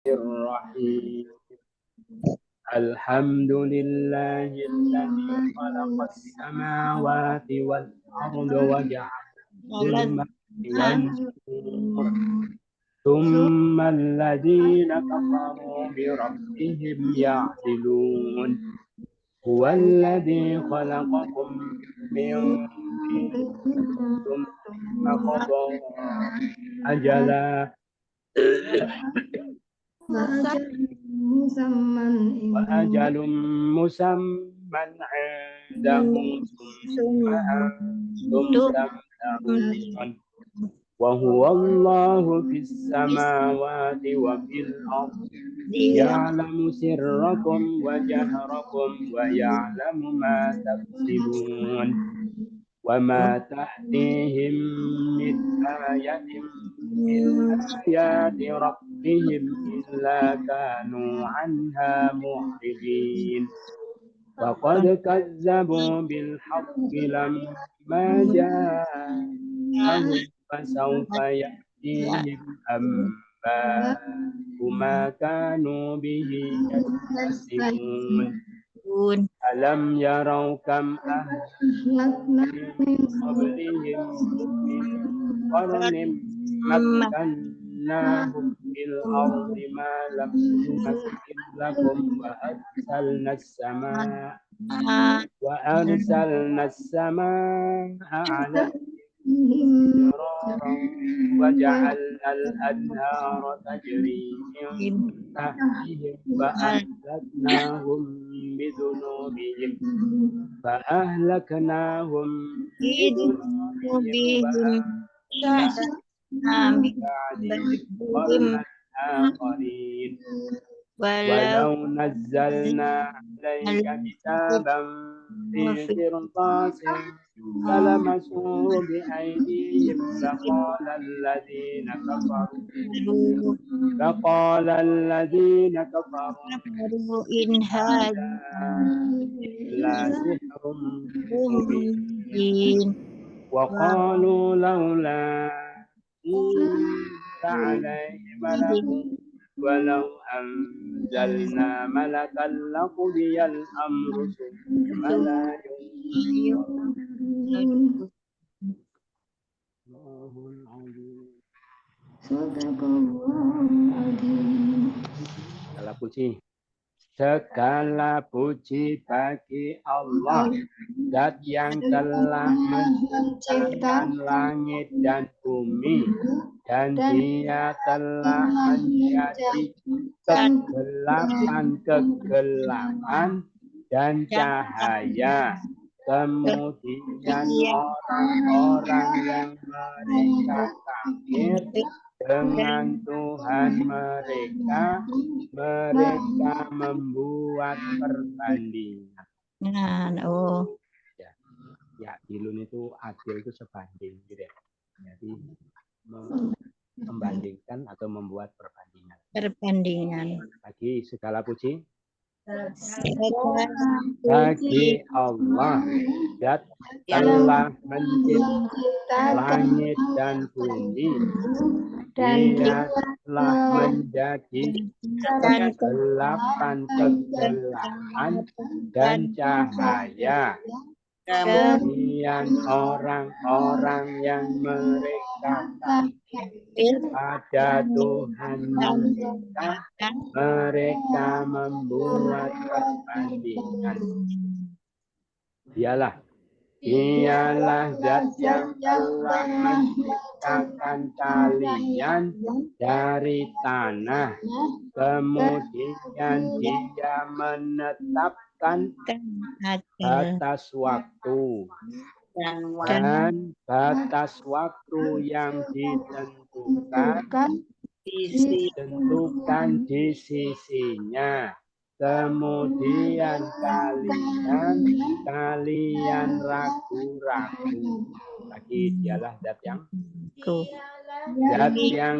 Bismillahirrahmanirrahim. Alhamdulillahilladzi khalaqas samawati wal arda wa ja'ala wan nur. Tsumma alladziina kafaru bi rabbihim ya'dilun. Huwallazi khalaqakum min thumma qadaa ajala wa ajalum musamman 'indahu thumma antum tamtarun. Wa huwa Allahu fis samawati wa fil ardi ya'lamu sirrakum wa jahrakum wa ya'lamu ma taksibun. Wa ma tahtihim min ayatin min ayati rabbihim illa kanu anha mu'ridin. Faqad kazzabu bil haqqi lamma ja'ahum fasawfa ya'tihim anba'u ma kanu bihi yastahzi'un. Alam yarau kam ahlakna min qablihim min qarnin makkannahum fil ardi ma lam numakkin lakum wa arsalna as-samaa'a 'alayhim wa ja'alna al-anhara tajri min tahtihim wa ahlaknahum bidunubihim walau nazzalna 'alaika kitaban fi qirtasin falamasuhu bi aydihim laqala alladhina kafaru in hadha illa sihrun mubin wa qalu laula unzila 'alaihi malakun walau anzalna malakan laqudiyal amru thumma la yunzarun. Segala puji bagi Allah, Zat yang telah menciptakan langit dan bumi, dan Dia telah menjadikan kegelapan dan cahaya. Kemudian orang-orang yang mereka kafir dengan Tuhan mereka membuat perbandingan. Ya, ilun itu adil itu sebanding, gitu ya. Jadi membandingkan atau membuat perbandingan. Lagi segala puji bagi Allah, Zat telah menciptakan langit dan bumi. Dia telah menjadikan kegelapan dan cahaya. Kemudian orang-orang yang mereka pada Tuhan mereka membuat perbandingan. Dialah Zat yang telah menciptakan kalian dari tanah, kemudian Dia menetapkan batas waktu dan batas waktu yang ditentukan di sisinya. Kemudian kalian ragu-ragu. Lagi dialah Zat yang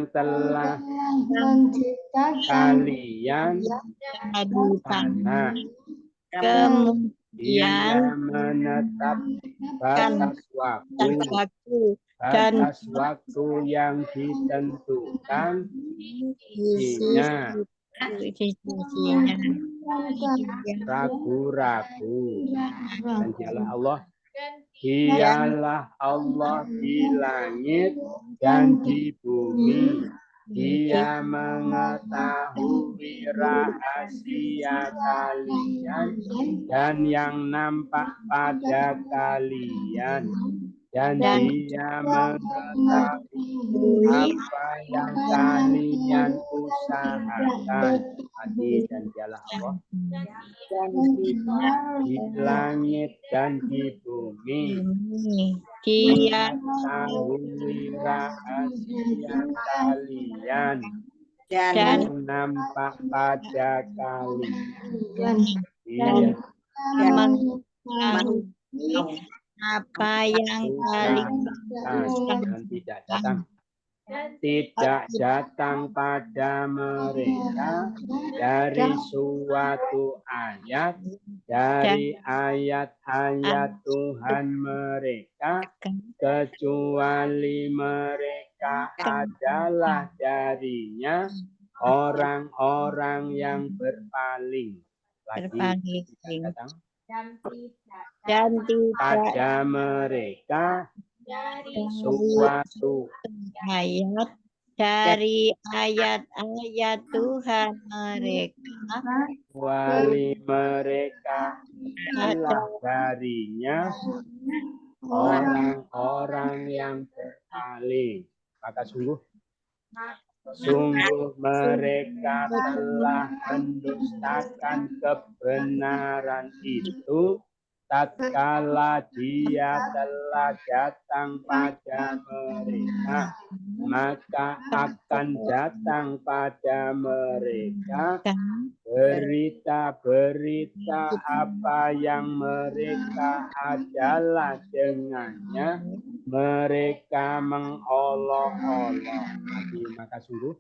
telah menciptakan kalian dari tanah. Kemudian menetapkan batas waktu yang ditentukan isinya. ragu-ragu. Dan dialah Allah. Dialah Allah di langit dan di bumi. Dia mengetahui rahasia kalian dan yang nampak pada kalian. Dan dia mengetahui apa yang kalian usahakan. Dan dialah Allah di langit dan di bumi. Dia mengetahui rahasia kalian dan nampak pada kalian. Dia mengetahui apa yang kalian dan tidak datang. Tidak datang pada mereka dari suatu ayat dari ayat-ayat Tuhan mereka, kecuali mereka adalah darinya orang-orang yang berpaling. Lagi tidak datang. dan Pada mereka suatu ayat dari ayat-ayat Tuhan mereka, wali mereka adalah darinya orang-orang yang berpaling. Maka sungguh mereka telah mendustakan kebenaran itu tatkala dia telah datang pada mereka, maka akan datang pada mereka berita-berita apa yang mereka adalah dengannya mereka mengolok-olok. Maka sungguh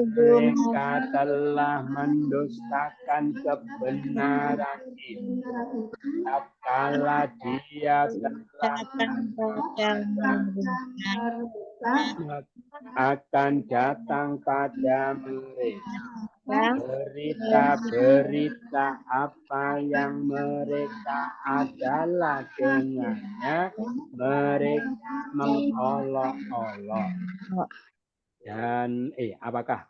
mereka telah mendustakan kebenaran itu tatkala dia telah akan datang pada mereka berita-berita apa yang mereka adalah dengannya mereka mengolok-olok. Dan apakah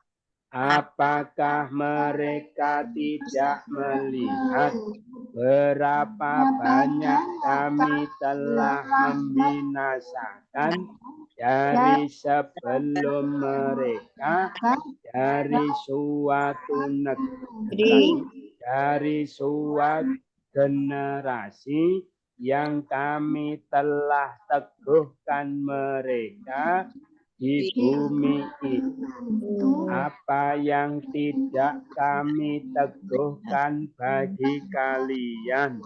mereka tidak melihat berapa banyak kami telah membinasakan dari sebelum mereka dari suatu negeri, dari suatu generasi yang kami telah teguhkan mereka di bumi itu. Apa yang tidak kami teguhkan bagi kalian,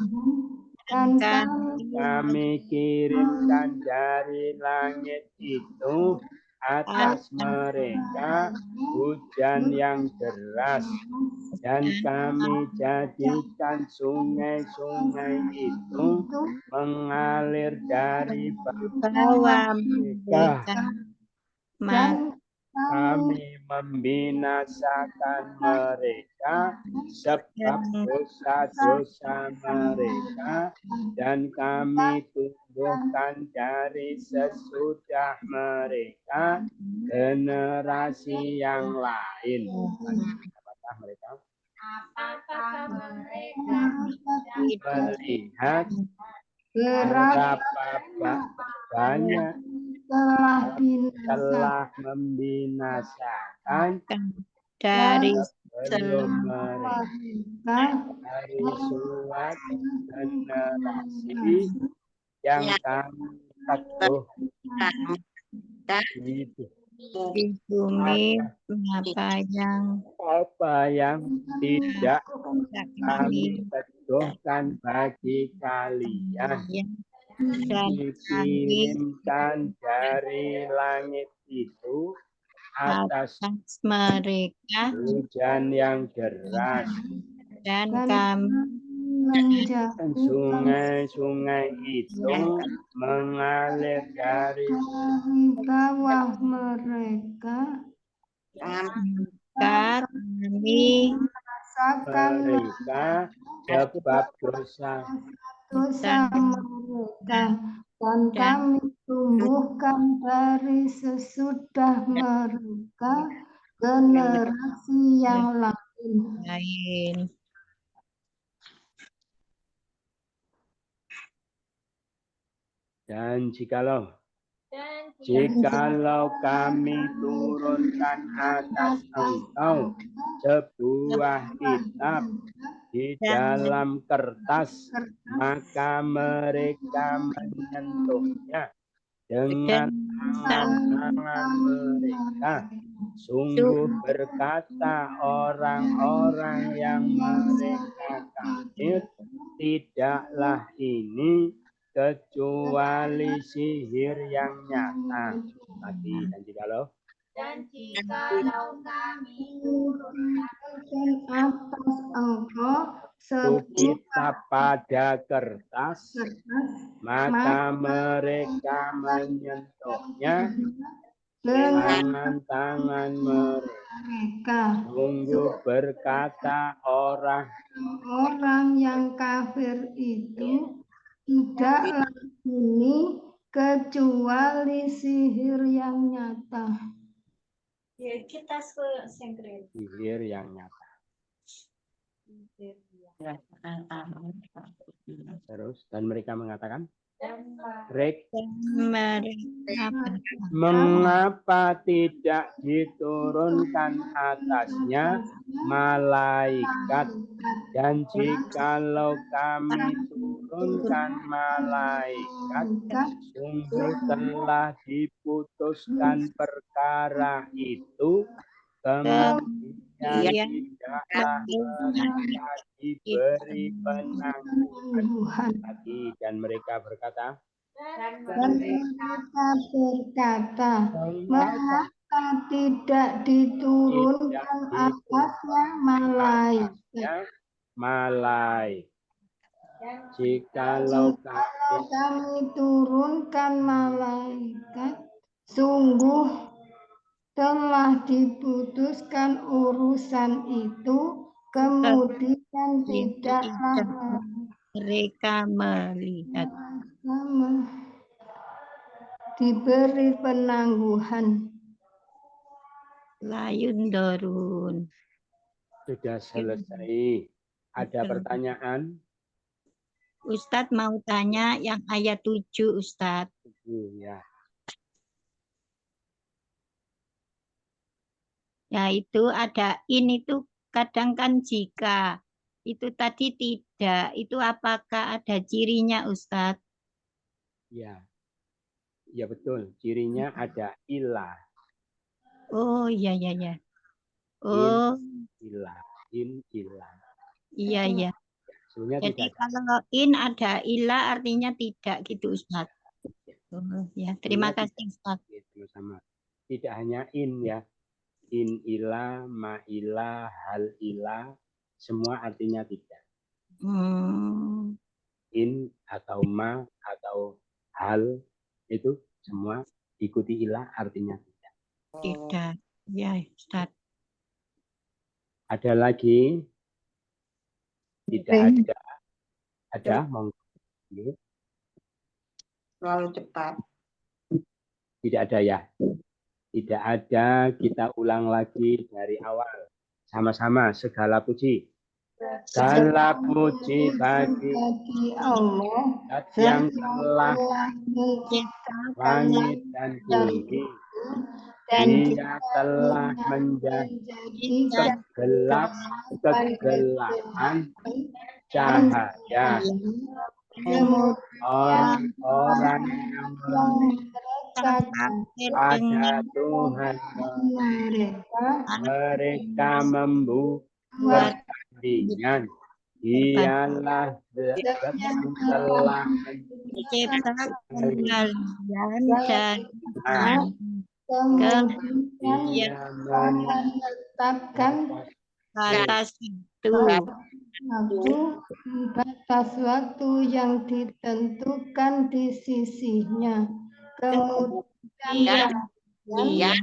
kami kirimkan dari langit itu atas mereka hujan yang deras, dan kami jadikan sungai-sungai itu mengalir dari bawah mereka. Kami membinasakan mereka sebab dosa-dosa mereka, dan kami tumbuhkan dari sesudah mereka generasi yang lain. Apakah mereka melihat berapa banyak telah membinasakan dari sebelum mereka dari suatu generasi yang kami teguhkan di bumi, apa yang tidak kami teguhkan bagi kalian, dikirimkan dari langit itu atas mereka hujan yang deras, dan kami sungai-sungai itu mengalir dari bawah mereka. kami mereka sebab dosa mereka, dan kami tumbuhkan dari sesudah mereka generasi yang lain. Dan jikalau kami turunkan atas engkau sebuah kitab di dalam kertas, maka mereka menyentuhnya dengan tangan mereka. Sungguh berkata orang-orang yang mereka kafir, tidaklah ini kecuali sihir yang nyata. Lagi, dan jikalau kami turunkan atas engkau kitab pada kertas, maka mereka menyentuhnya dengan tangan mereka. Sungguh berkata orang yang kafir itu, tidaklah ini kecuali sihir yang nyata. Sihir yang nyata. Terus, dan mereka mengatakan, mengapa tidak diturunkan atasnya malaikat? Dan jikalau kami turunkan malaikat, sungguh telah diputuskan perkara itu, kemudian tidaklah mereka diberi penangguhan lagi. Dan mereka berkata, mengapa tidak diturunkan atasnya malaikat? Jikalau kami turunkan malaikat, sungguh telah diputuskan urusan itu, kemudian tidaklah mereka melihat, diberi penangguhan. layun dorun. Sudah selesai. Ada pertanyaan? Ustadz mau tanya yang ayat 7, Ustadz. Ya. Ya, itu ada ini tuh kadang kan jika itu tadi tidak, itu apakah ada cirinya, Ustadz? Ya. Ya betul, cirinya ada ilah. Oh iya iya ya. Oh ilah. iya iya. Jadi Tidak. kalau in ada ilah artinya tidak gitu, Ustadz. Oh ya, terima kasih, Ustadz. Sama. Tidak hanya in ya. In ilah, ma ilah, hal ilah, semua artinya tidak. In atau ma atau hal itu semua ikuti ilah artinya tidak. Tidak. Ya, Ustadz. Ada lagi? Tidak ada. Ada? Monggo. Terlalu cepat. Tidak ada ya? Tidak ada, kita ulang lagi dari awal. Sama-sama, segala puji. Segala puji bagi Allah yang telah langit dan bumi. Dia telah menjadi kegelapan cahaya. Orang-orang yang pada Tuhan mereka membuat perbandingan. Dialah telah menciptakan kalian dan dia menetapkan batas itu batas waktu yang ditentukan di sisinya. Kemudian kalian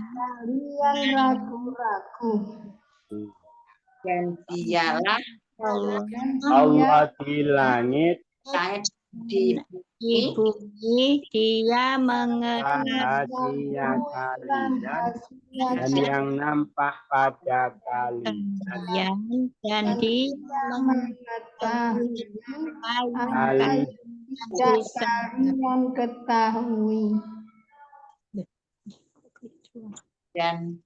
ragu-ragu. dan dialah Allah Allah di langit, langit di di bumi, dia rahasia kalian, dan yang nampak pada kalian. mengetahui dan dia mengetahui apa Kali yang tidak kalian ketahui.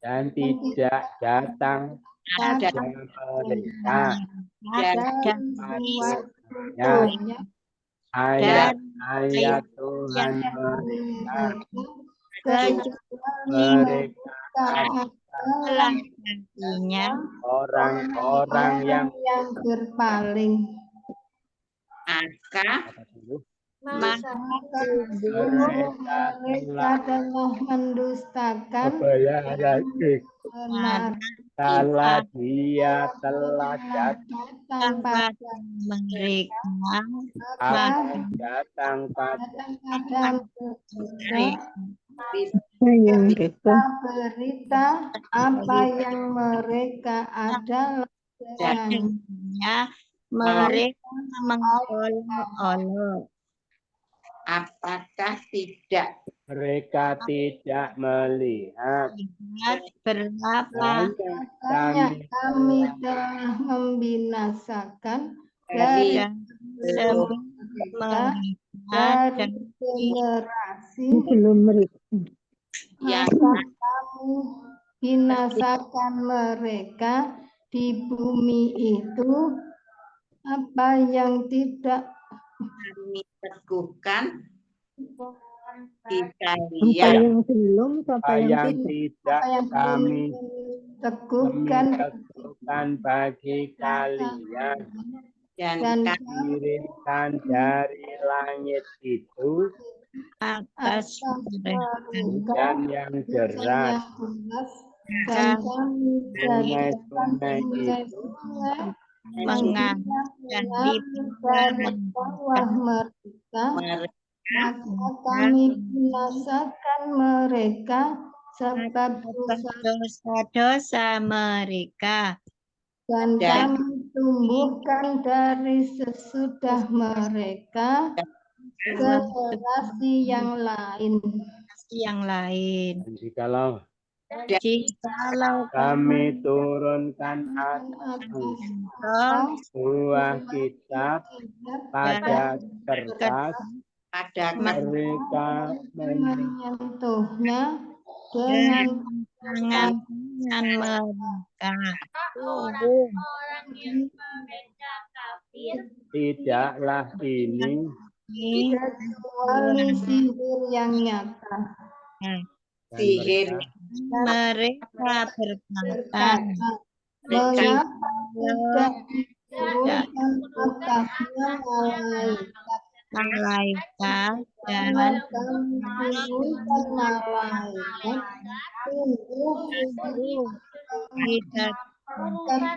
dan tidak datang ada pada mereka dan waktunya ayat-ayat Tuhan mereka, mereka adalah artinya orang-orang yang berpaling. maka maka Mereka telah mendustakan kebenaran benar kala dia telah datang tanpa mereka datang pada kadang-kadang mereka berita apa yang mereka adalah dengannya. mereka mengolok-olok. apakah tidak mereka tidak melihat Berapa Makanya kami telah membinasakan dari dari mereka dari generasi yang maka kami binasakan mereka di bumi itu apa yang tidak kami teguhkan di kalian apa yang tidak kami teguhkan teguhkan bagi kalian dan dan kami kirimkan dari langit itu atas dan yang deras dan kami sungai-sungai itu mengalir dan di dari bawah mereka, maka kami binasakan mereka sebab dosa-dosa mereka dan kami tumbuhkan dari sesudah mereka generasi yang lain. dan jikalau Jikalau kami turunkan buah kitab pada kertas pada mereka menyentuhnya dengan tangan mereka tidaklah ini kecuali sihir yang nyata. dan sihir mereka berkata Mengapa tidak diturunkan atasnya malaikat dan Karena kami turunkan malaikat sungguh kita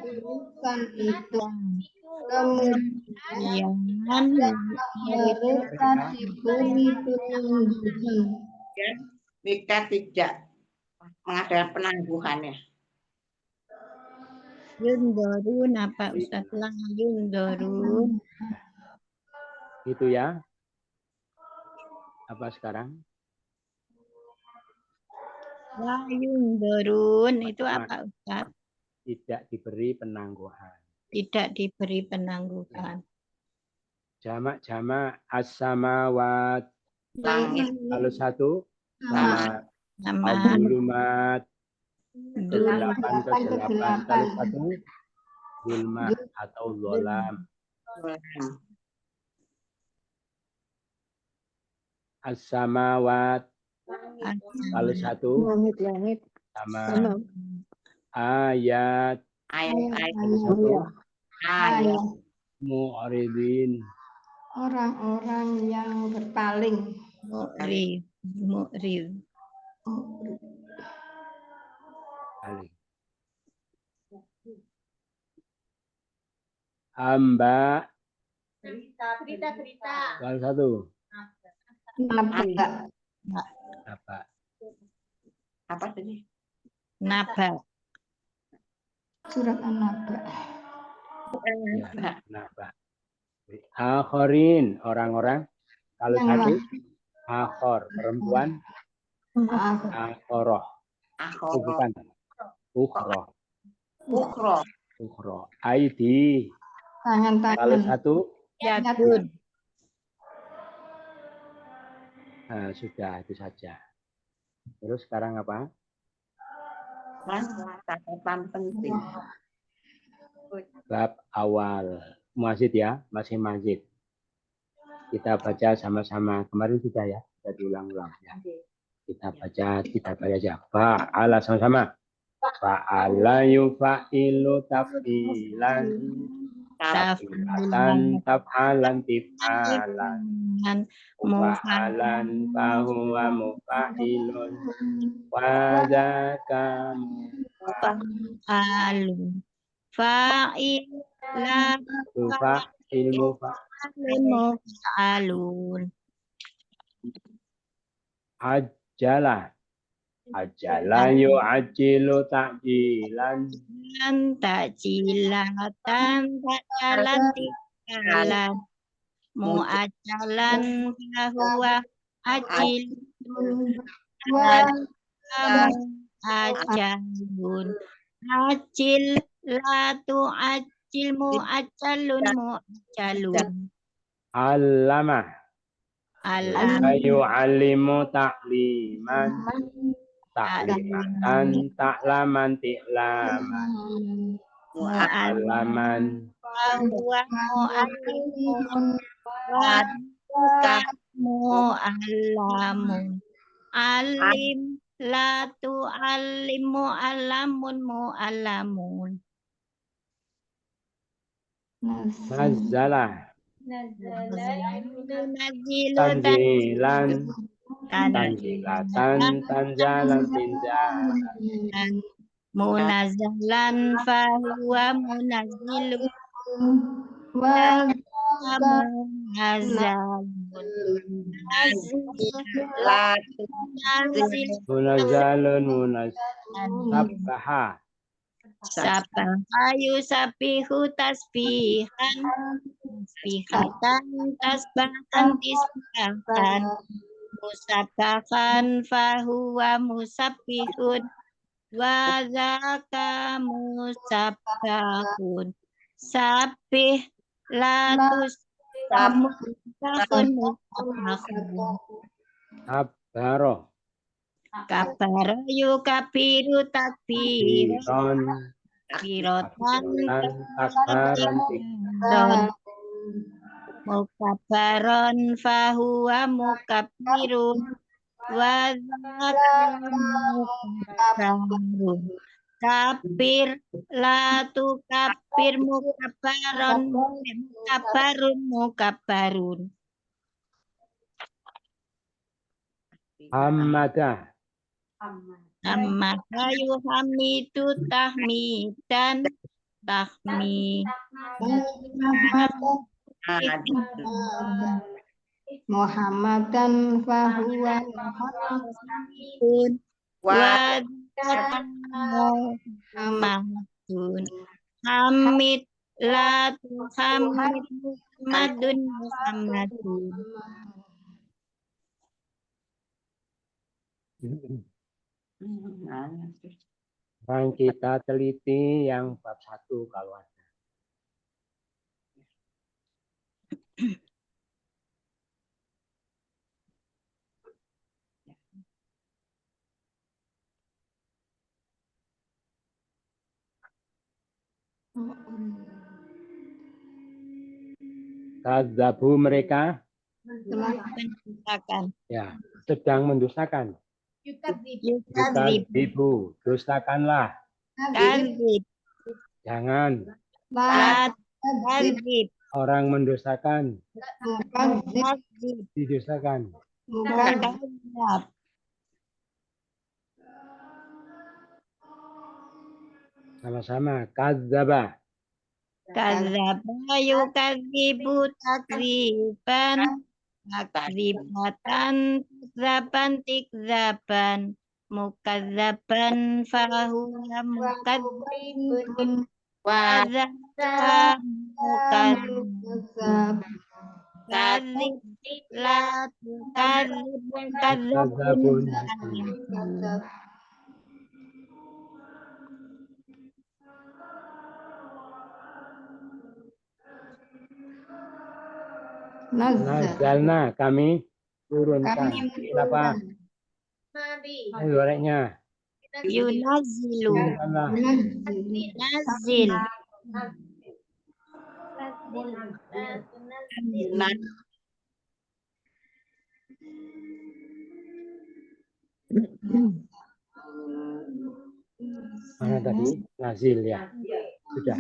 urusan itu. kemudian Mereka diberi penangguhan. mereka tidak mengadakan penangguhannya. Yundorun apa Ustaz lang Yundorun gitu ya. Apa sekarang? la Yundorun itu apa Ustaz? Tidak diberi penangguhan. Tidak diberi penangguhan. Jamak-jamak as-samawat. Langit Kalau satu sama Nama al-zulumat. dulu 8 ke 8. Kalau satu zulmat atau zolam. As-samawat. Kalau satu sama ayat. Kalau satu ayat mu'ridin. Orang-orang yang berpaling. mu'rid Hamba. Cerita. Kalau satu Nabak. apa? apa tadi? naba Surat An-Naba. Ya, naba. Akhorin, orang-orang. Kalau Yang satu, lain. akhor, perempuan, akhoroh. Oh, bukan. Ukhroh. Ukro. Ukhroh. Aidi. Kalau Tangan-tangan. satu, Yadun. sudah itu saja. Terus sekarang apa? Catatan penting. Bab awal. Masjid ya, masih masjid. Kita baca sama-sama. Kemarin sudah ya, kita diulang-ulang ya. Kita baca aja. Fa'ala sama-sama. Fa'ala yufa'ilu taf'ilan. Taf'ilatan taf'alan tif'alan. Mufa'alan fahuwa mufa'ilun. Wadaka Alun. Fa'il la mufa'il alun. Ajala. Ajala yu'ajilu ta'jilan. Takjilatan takalan tikalan. Mu'ajalan bahwa ajil ajalun. Ajil latu ajil mu'ajalun mu'ajalun. Allama. Alam Yu'allimu ta'liman. Ta'limatan ta'laman ti'laman. Mu'allaman. bahwa mu'alimun wa mu'allamun. Alim latu alimu alamun mu'allamun. Nazalah. Nazilu Tanzilan. Tanzilatan. Tanzalan tinzalan. munazzalan fahuwa munazzilu munazzalun. Nazil Munazzalun munazzabaha. sabahayu sabihu tasbihan tasbihatan tasbahan tisbahan musabahan fahuwa musabbihun wa zaka musabbahun sabih latus sabahun musabbahun Abaro. kabaro yu kabiru takbiran Biron. birotan Takbaran. don mukabaron fahuwa mukabirun wa zaka mukabarun kabir latu kabir mukabarun Hamadah. amma kayu hamidu tahmidan tahmi Muhammadan fahuwa Muhammadun wa Muhammadun hamid la tuhamid Muhammadun Muhammadun. Sekarang kita teliti yang bab 1 kalau ada. Kadzabu mereka Mendustakan. ya sedang mendustakan. Yukadzib. Yukadzibu, dustakanlah. Kadzib. Jangan Kadzib. orang mendustakan, Kadzib. didustakan. Kadzab. Sama-sama. Kadzaba. Kadzaba yukadzibu takdziban takdzibatan takzaban tikzaban mukadzaban fahuwa mukadzibun Wah, kadzaba mukadzib Kadzab. kadzib la tukadzib kadzabun Kadzabun. Kadzab. Nazzal. Nazalna, kami turunkan. Kami Fi'il apa? menurunkan. Mari. Ayo goreknya. yunazilu Turunkanlah. Nazzil. nazil Yunan. Mana tadi? Nazil ya. Sudah.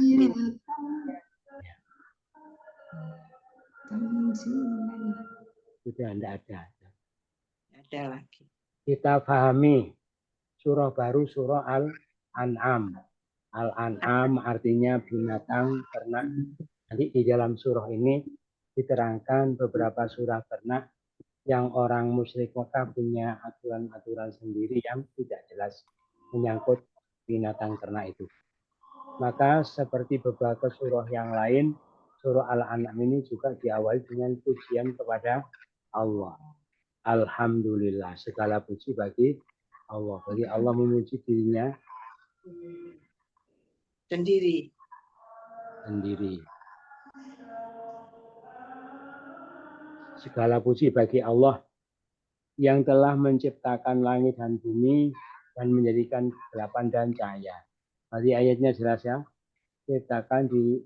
Sudah tidak ada. Ada lagi. Kita pahami surah baru surah Al-An'am. Al-An'am artinya binatang ternak. Nanti di dalam surah ini diterangkan beberapa surah ternak yang orang musyrik Mekah punya aturan-aturan sendiri yang tidak jelas menyangkut binatang ternak itu. Maka seperti beberapa surah yang lain, surah Al-An'am ini juga diawali dengan pujian kepada Allah. Alhamdulillah, segala puji bagi Allah. Bagi Allah memuji dirinya Sendiri. sendiri. Segala puji bagi Allah yang telah menciptakan langit dan bumi dan menjadikan kegelapan dan cahaya. Tadi ayatnya jelas ya. Ciptakan di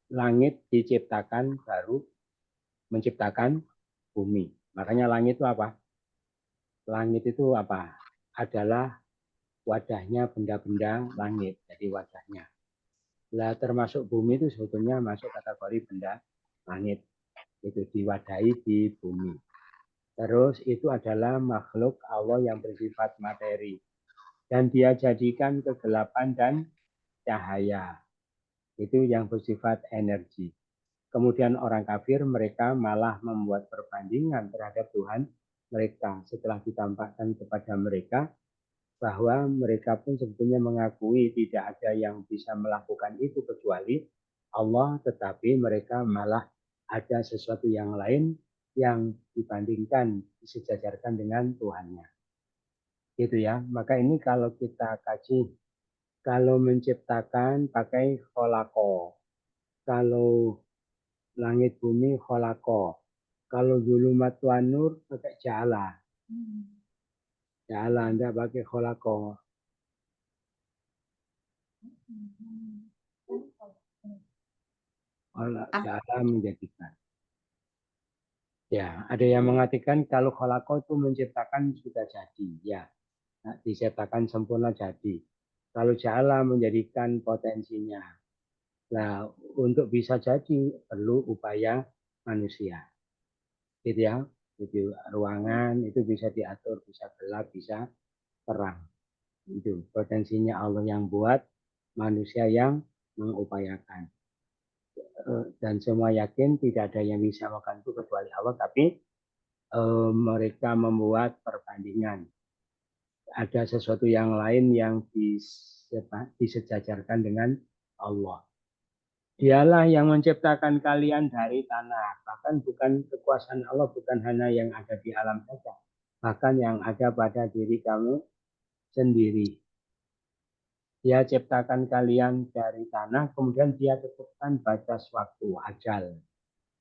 langit diciptakan baru menciptakan bumi. Makanya langit itu apa? Langit itu apa? Adalah wadahnya benda-benda langit. Jadi wadahnya. Lah termasuk bumi itu sebetulnya masuk kategori benda langit. Itu diwadahi di bumi. Terus itu adalah makhluk Allah yang bersifat materi. Dan dia jadikan kegelapan dan cahaya. Itu yang bersifat energi. Kemudian orang kafir mereka malah membuat perbandingan terhadap Tuhan mereka setelah ditampakkan kepada mereka bahwa mereka pun sebetulnya mengakui tidak ada yang bisa melakukan itu kecuali Allah, tetapi mereka malah ada sesuatu yang lain yang dibandingkan, disejajarkan dengan Tuhannya. Gitu ya. Maka ini kalau kita kaji, kalau menciptakan pakai kholako, kalau langit bumi kholako, kalau zulumat wan nur pakai ja'ala. Ja'ala Anda pakai kholako. Ja'ala menjadikan. Ya, ada yang mengatakan kalau kholako itu menciptakan sudah jadi. Ya, diciptakan sempurna jadi. Kalau ja'ala menjadikan potensinya. Nah, untuk bisa jadi perlu upaya manusia. Gitu ya. Jadi ruangan itu bisa diatur, bisa gelap, bisa terang. Itu potensinya Allah yang buat, manusia yang mengupayakan. Dan semua yakin tidak ada yang bisa melakukan itu kecuali Allah, tapi mereka membuat perbandingan. Ada sesuatu yang lain yang disejajarkan dengan Allah. Dialah yang menciptakan kalian dari tanah. Bahkan bukan kekuasaan Allah, bukan hanya yang ada di alam saja. Bahkan yang ada pada diri kamu sendiri. Dia ciptakan kalian dari tanah, kemudian dia tetapkan batas waktu, ajal.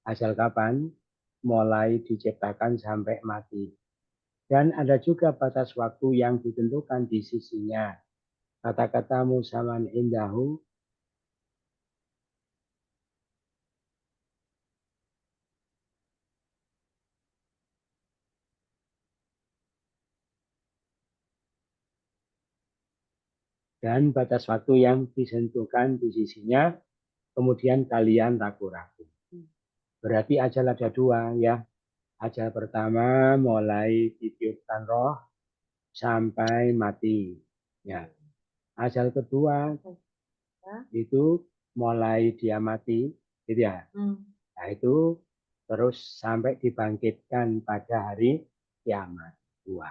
Ajal kapan? Mulai diciptakan sampai mati. Dan ada juga batas waktu yang ditentukan di sisinya. Kata-kata musaman indahu, dan batas waktu yang ditentukan di sisinya, kemudian kalian ragu-ragu. Berarti ajal ada dua ya. Ajal pertama mulai ditiupkan roh sampai mati. Ya. Ajal kedua itu mulai dia mati, gitu ya. Nah itu terus sampai dibangkitkan pada hari kiamat. Dua.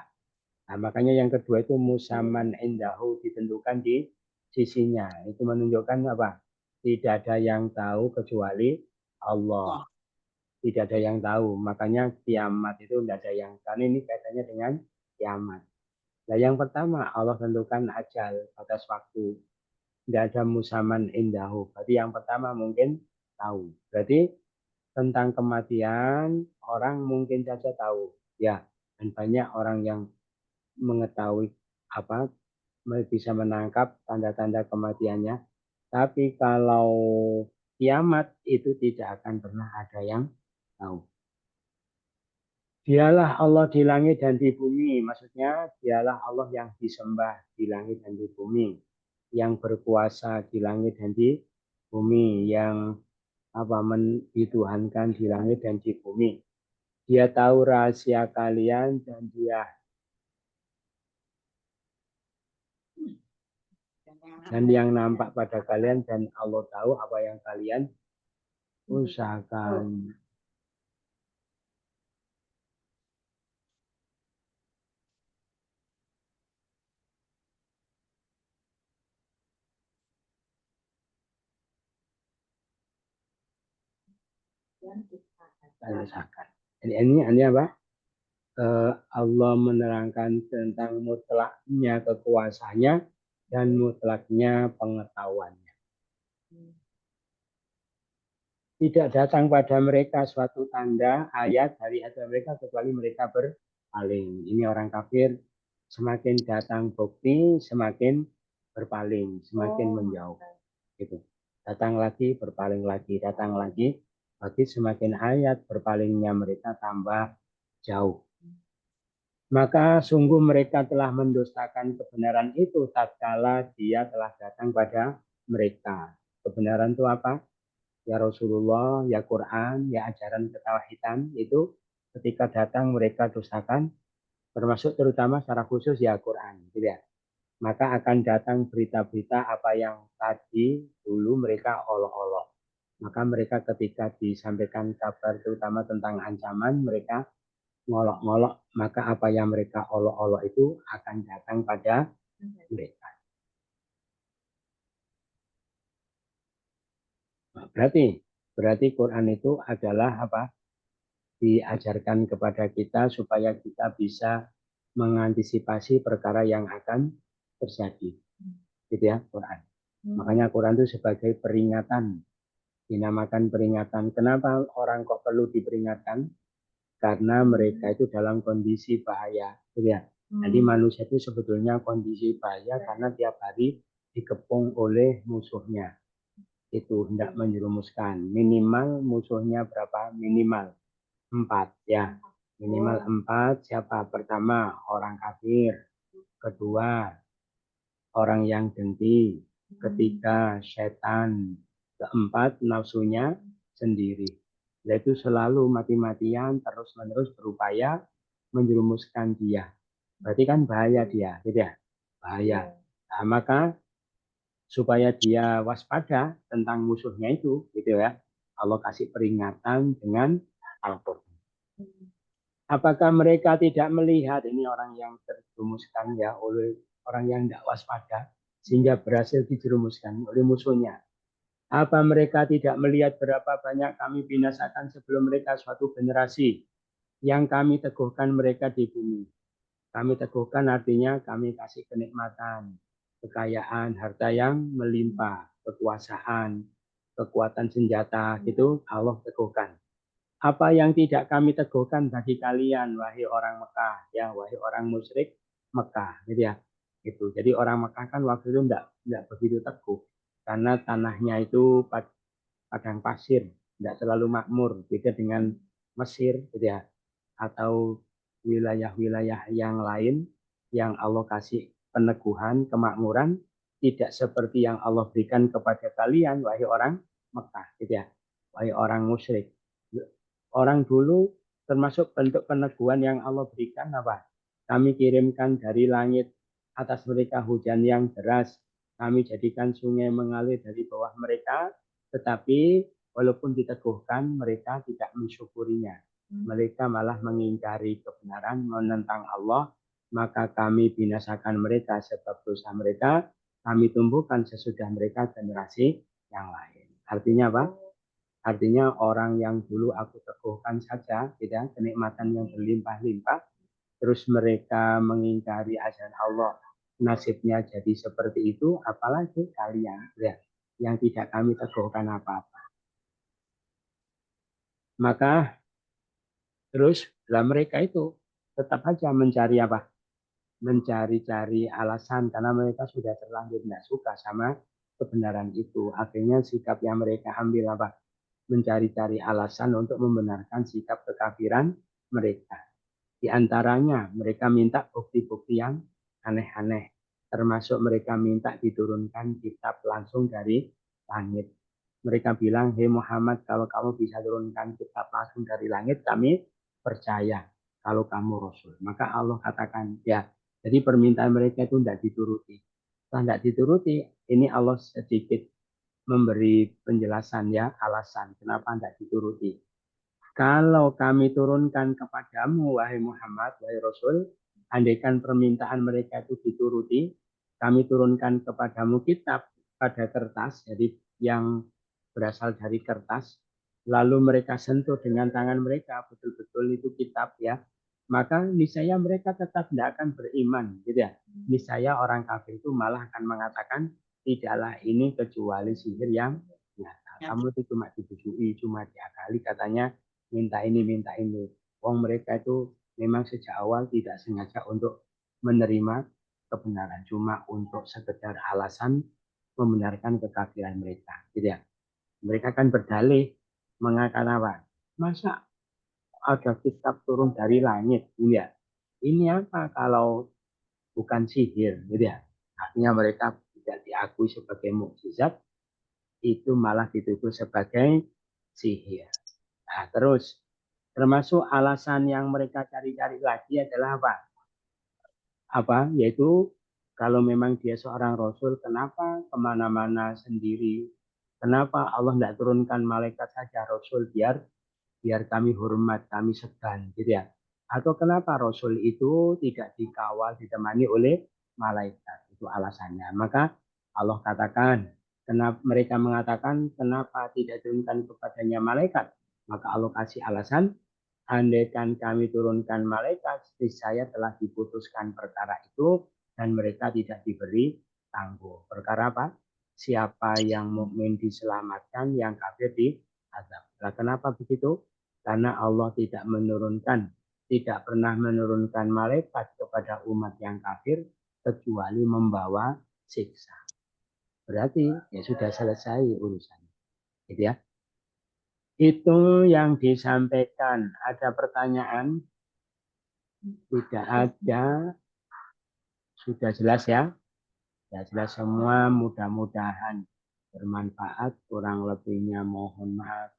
Nah, makanya yang kedua itu musaman indahu, ditentukan di sisinya. Itu menunjukkan apa? Tidak ada yang tahu kecuali Allah. Tidak ada yang tahu. Makanya kiamat itu tidak ada yang, karena ini kaitannya dengan kiamat. Nah, yang pertama Allah tentukan ajal, batas waktu. Tidak ada musaman indahu. Berarti yang pertama mungkin tahu. Berarti tentang kematian orang mungkin saja tahu. Ya, dan banyak orang yang mengetahui apa, bisa menangkap tanda-tanda kematiannya. Tapi kalau kiamat itu tidak akan pernah ada yang tahu. Dialah Allah di langit dan di bumi. Maksudnya dialah Allah yang disembah di langit dan di bumi. Yang berkuasa di langit dan di bumi. Yang dituhankan di langit dan di bumi. Dia tahu rahasia kalian dan yang nampak pada kalian, dan Allah tahu apa yang kalian usahakan. Usahakan. Jadi ini apa? Allah menerangkan tentang mutlaknya kekuasaannya dan mutlaknya pengetahuannya. Tidak datang pada mereka suatu tanda ayat dari hadapan mereka kecuali mereka berpaling. Ini orang kafir, semakin datang bukti semakin berpaling, semakin menjauh. Gitu. Datang lagi, berpaling lagi, datang lagi. Bagi semakin ayat berpalingnya mereka tambah jauh. Maka sungguh mereka telah mendustakan kebenaran itu tatkala dia telah datang pada mereka. Kebenaran itu apa? Ya Rasulullah, ya Quran, ya ajaran ketauhidan itu ketika datang mereka dustakan, termasuk terutama secara khusus ya Quran, gitu ya. Maka akan datang berita-berita apa yang tadi dulu mereka olok-olok. Maka mereka ketika disampaikan kabar terutama tentang ancaman, mereka ngolok-ngolok, maka apa yang mereka olok-olok itu akan datang pada mereka. Berarti Quran itu adalah apa? Diajarkan kepada kita supaya kita bisa mengantisipasi perkara yang akan terjadi. Gitu ya, Quran. Makanya Quran itu sebagai peringatan, dinamakan peringatan. Kenapa orang kok perlu diperingatkan? Karena mereka itu dalam kondisi bahaya, gitu ya. Jadi manusia itu sebetulnya kondisi bahaya karena tiap hari dikepung oleh musuhnya. Itu hendak menjerumuskan. Minimal musuhnya berapa? Minimal 4 ya. Minimal 4. Siapa? Pertama orang kafir, kedua orang yang dengki, ketiga setan, keempat nafsunya sendiri. Yaitu selalu mati-matian terus-menerus berupaya menjerumuskan dia. Berarti kan bahaya dia, gitu ya? Bahaya. Nah, maka supaya dia waspada tentang musuhnya itu, gitu ya. Allah kasih peringatan dengan Al-Qur'an. Apakah mereka tidak melihat, ini orang yang terjerumuskan ya oleh orang yang tidak waspada sehingga berhasil dijerumuskan oleh musuhnya. Apa mereka tidak melihat berapa banyak kami binasakan sebelum mereka suatu generasi yang kami teguhkan mereka di bumi. Kami teguhkan artinya kami kasih kenikmatan, kekayaan, harta yang melimpah, kekuasaan, kekuatan senjata, itu Allah teguhkan. Apa yang tidak kami teguhkan bagi kalian, wahai orang Mekah, ya, wahai orang musyrik Mekah, gitu ya. Itu. Jadi orang Mekah kan waktu itu enggak begitu teguh karena tanahnya itu padang pasir, tidak terlalu makmur, beda dengan Mesir, gitu ya, atau wilayah-wilayah yang lain yang Allah kasih peneguhan, kemakmuran, tidak seperti yang Allah berikan kepada kalian, wahai orang Mekah, gitu ya, wahai orang musyrik. Orang dulu termasuk bentuk peneguhan yang Allah berikan apa? Kami kirimkan dari langit atas mereka hujan yang deras. Kami jadikan sungai mengalir dari bawah mereka, tetapi walaupun diteguhkan, mereka tidak mensyukurinya. Mereka malah mengingkari kebenaran, menentang Allah, maka kami binasakan mereka sebab dosa mereka, kami tumbuhkan sesudah mereka generasi yang lain. Artinya apa? Artinya orang yang dulu aku teguhkan saja, ya, kenikmatan yang berlimpah-limpah, terus mereka mengingkari ajaran Allah, nasibnya jadi seperti itu, apalagi kalian, ya, yang tidak kami teguhkan apa-apa. Maka terus dalam mereka itu tetap aja mencari apa? Mencari-cari alasan karena mereka sudah terlanjur tidak suka sama kebenaran itu. Akhirnya sikap yang mereka ambil apa? Mencari-cari alasan untuk membenarkan sikap kekafiran mereka. Di antaranya mereka minta bukti-bukti yang aneh-aneh. Termasuk mereka minta diturunkan kitab langsung dari langit. Mereka bilang, hei Muhammad, kalau kamu bisa turunkan kitab langsung dari langit, kami percaya kalau kamu Rasul. Maka Allah katakan, ya, jadi permintaan mereka itu tidak dituruti. Setelah tidak dituruti, ini Allah sedikit memberi penjelasan, ya, alasan kenapa tidak dituruti. Kalau kami turunkan kepadamu, wahai Muhammad, wahai Rasul, andaikan permintaan mereka itu dituruti, kami turunkan kepadamu kitab pada kertas, jadi yang berasal dari kertas, lalu mereka sentuh dengan tangan mereka, betul-betul itu kitab, ya, maka niscaya mereka tetap tidak akan beriman, gitu ya. Niscaya orang kafir itu malah akan mengatakan, tidaklah ini kecuali sihir yang nyata. Kamu itu cuma dibusui, cuma diakali, katanya minta ini, minta ini. Wong mereka itu memang sejak awal tidak sengaja untuk menerima kebenaran, cuma untuk sekedar alasan membenarkan kekafiran mereka. Gitu ya. Mereka kan berdalih mengatakan apa? Masa ada kitab turun dari langit? Gitu ya. Ini apa kalau bukan sihir? Gitu ya. Artinya mereka tidak diakui sebagai mukjizat, itu malah dituduh sebagai sihir. Nah, terus termasuk alasan yang mereka cari-cari lagi adalah apa? Yaitu kalau memang dia seorang Rasul, kenapa kemana-mana sendiri? Kenapa Allah tidak turunkan malaikat saja Rasul biar kami hormat, kami segan, gitu ya? Atau kenapa Rasul itu tidak dikawal, ditemani oleh malaikat? Itu alasannya. Maka Allah katakan, kenapa mereka mengatakan kenapa tidak turunkan kepadanya malaikat? Maka Allah kasih alasan, andaikan kami turunkan malaikat, saya telah diputuskan perkara itu dan mereka tidak diberi tangguh. Perkara apa? Siapa yang mukmin diselamatkan, yang kafir diazab. Nah, kenapa begitu? Karena Allah tidak pernah menurunkan malaikat kepada umat yang kafir kecuali membawa siksa. Berarti ya sudah selesai urusannya. Gitu ya. Itu yang disampaikan. Ada pertanyaan? Tidak ada. Sudah jelas ya? Ya jelas semua, mudah-mudahan bermanfaat. Kurang lebihnya mohon maaf.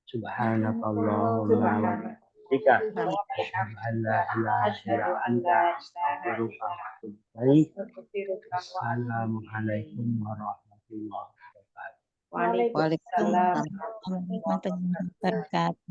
Subhanallahumma wa bihamdika. Assalamualaikum warahmatullahi wabarakatuh. Waalaikumsalam. Waalaikumsalam warahmatullahi wabarakatuh.